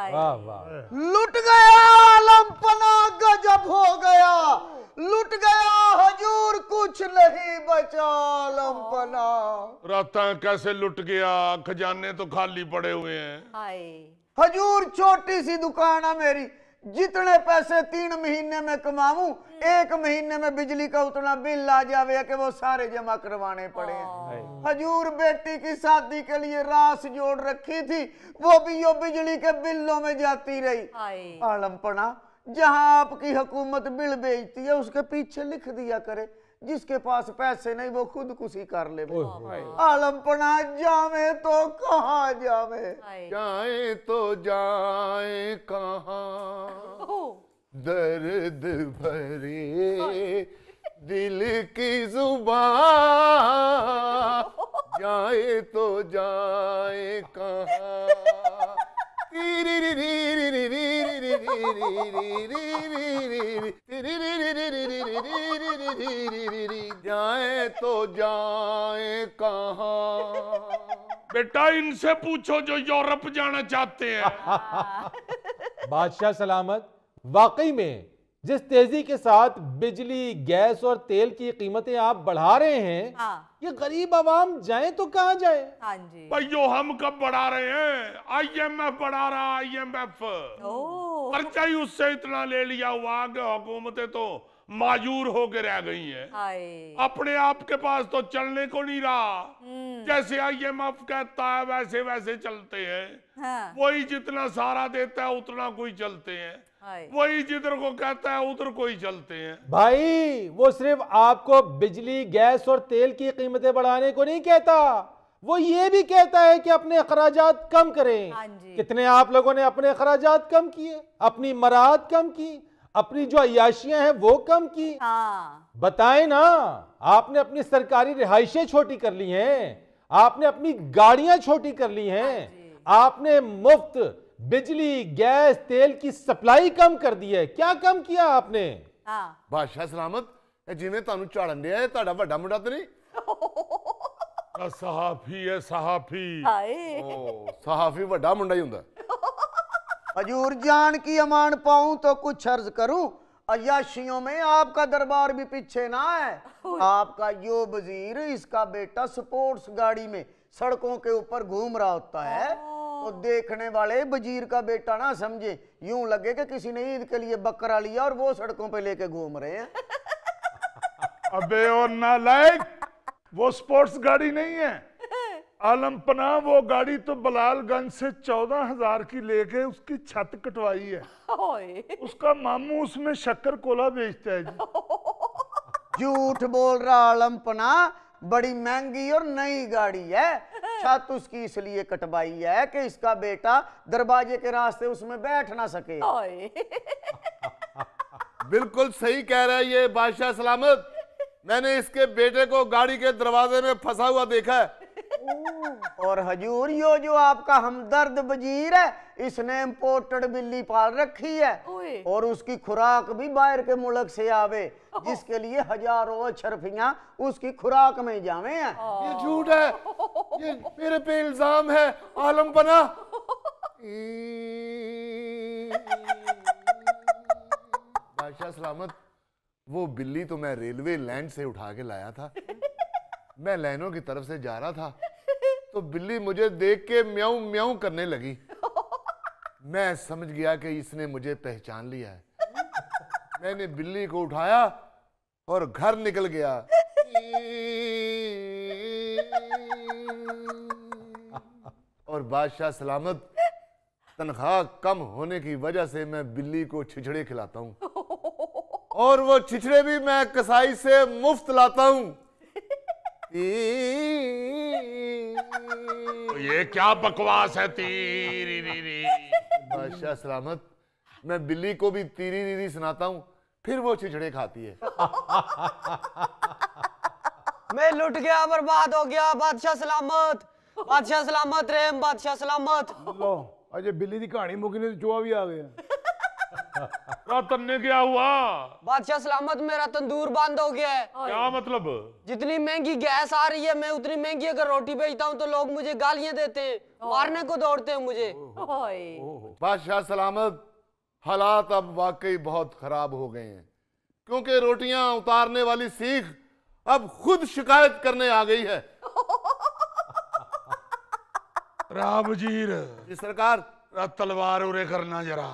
वाह वाह। लुट गया आलमपना, गजब हो गया, लुट गया हजूर, कुछ नहीं बचा आलमपना। राता कैसे लुट गया, खजाने तो खाली पड़े हुए हैं। हजूर छोटी सी दुकान है मेरी, जितने पैसे 3 महीने में कमाऊं, 1 महीने में बिजली का उतना बिल आ जावे कि वो सारे जमा करवाने पड़े हैं। हजूर बेटी की शादी के लिए रास जोड़ रखी थी, वो भी यो बिजली के बिलों में जाती रही। आलमपना, जहां आपकी हुकूमत बिल बेचती है उसके पीछे लिख दिया करे, जिसके पास पैसे नहीं वो खुदकुशी कर ले। आलमपना, जावे तो कहाँ जावे, जाए तो जाए कहाँ, दर्द भरे दिल की जुबान, जाए तो जाए कहाँ, जाए तो जाए कहाँ। बेटा इनसे पूछो जो यूरोप जाना चाहते हैं। बादशाह सलामत, वाकई में जिस तेजी के साथ बिजली, गैस और तेल की कीमतें आप बढ़ा रहे हैं, ये गरीब आवाम जाए तो कहाँ जाए। भाइयों, हम कब बढ़ा रहे हैं, IMF बढ़ा रहा, IMF खर्चा ही उससे इतना ले लिया हुआ कि हुकूमतें तो मायूर होकर रह गई हैं। अपने आप के पास तो चलने को नहीं रहा, जैसे IMF कहता है वैसे वैसे चलते हैं। वही जितना सारा देता है उतना कोई चलते हैं, वही जिधर को कहता है उधर को ही चलते हैं। भाई, वो सिर्फ आपको बिजली, गैस और तेल की कीमतें बढ़ाने को नहीं कहता, वो ये भी कहता है कि अपने अखराजात कम करें। कितने आप लोगों ने अपने अखराजात कम किए, अपनी मराहत कम की, अपनी जो अय्याशियां हैं वो कम की। बताएं ना, आपने अपनी सरकारी रिहाइशें छोटी कर ली हैं, आपने अपनी गाड़ियां छोटी कर ली हैं, आपने मुफ्त बिजली, गैस, तेल की सप्लाई कम कर दी है। क्या कम किया आपने? बादशाह सलामत, जिवें तुहानू झाड़न दिया है, तुहाडा वड्डा मुंडा तो नहीं? सहाफी है, सहाफी। सहाफी वड्डा मुंडा ही हुंदा। हजूर, जान की अमान पाऊं तो कुछ अर्ज करूं, अय्याशियों में आपका दरबार भी पीछे ना है। आपका यो वजीर, इसका बेटा स्पोर्ट्स गाड़ी में सड़कों के ऊपर घूम रहा होता है, तो देखने वाले वजीर का बेटा ना समझे, यूं लगे कि किसी ने ईद के लिए बकरा लिया और वो सड़कों पे लेके घूम रहे हैं। अबे और नालायक, वो स्पोर्ट्स गाड़ी नहीं है आलमपना, वो गाड़ी तो बलालगंज से 14,000 की लेके उसकी छत कटवाई है। उसका मामू उसमें शक्कर कोला बेचता है जी। झूठ बोल रहा आलमपना, बड़ी महंगी और नई गाड़ी है। छत उसकी इसलिए कटवाई है कि इसका बेटा दरवाजे के रास्ते उसमें बैठ ना सके। बिल्कुल सही कह रहा है ये बादशाह सलामत, मैंने इसके बेटे को गाड़ी के दरवाजे में फंसा हुआ देखा है। और हजूर, यो जो आपका हमदर्द वजीर है, इसने इम्पोर्टेड बिल्ली पाल रखी है और उसकी खुराक भी बाहर के मुल्क से आवे, जिसके लिए हजारों अशरफियां उसकी खुराक में जावे हैं। ये झूठ है, ये मेरे पे इल्जाम है आलमपना। बादशाह सलामत, वो बिल्ली तो मैं रेलवे लाइन से उठा के लाया था। मैं लाइनों की तरफ से जा रहा था तो बिल्ली मुझे देख के म्याऊं म्याऊं करने लगी। मैं समझ गया कि इसने मुझे पहचान लिया है। मैंने बिल्ली को उठाया और घर निकल गया। और बादशाह सलामत, तनख्वाह कम होने की वजह से मैं बिल्ली को छिछड़े खिलाता हूँ और वो छिछड़े भी मैं कसाई से मुफ्त लाता हूँ। तो ये क्या बकवास है? तीरी री। बादशाह सलामत, मैं बिल्ली को भी तीरी री सुनाता हूँ, फिर वो छिछड़े खाती है। मैं लुट गया, बर्बाद हो गया। बादशाह सलामत, बादशाह सलामत रेम, बादशाह सलामत। लो, अजय बिल्ली की कहानी मुकी नहीं, चूहा भी आ गया। तन्ने क्या हुआ? बादशाह सलामत, मेरा तंदूर बंद हो गया है। क्या मतलब? जितनी महंगी गैस आ रही है, मैं उतनी महंगी अगर रोटी बेचता हूँ तो लोग मुझे गालियां देते हैं, मारने को दौड़ते हैं मुझे। बादशाह सलामत, हालात अब वाकई बहुत खराब हो गए हैं, क्योंकि रोटियां उतारने वाली सीख अब खुद शिकायत करने आ गई है। रावजीर जी सरकार। तलवार उरे करना जरा।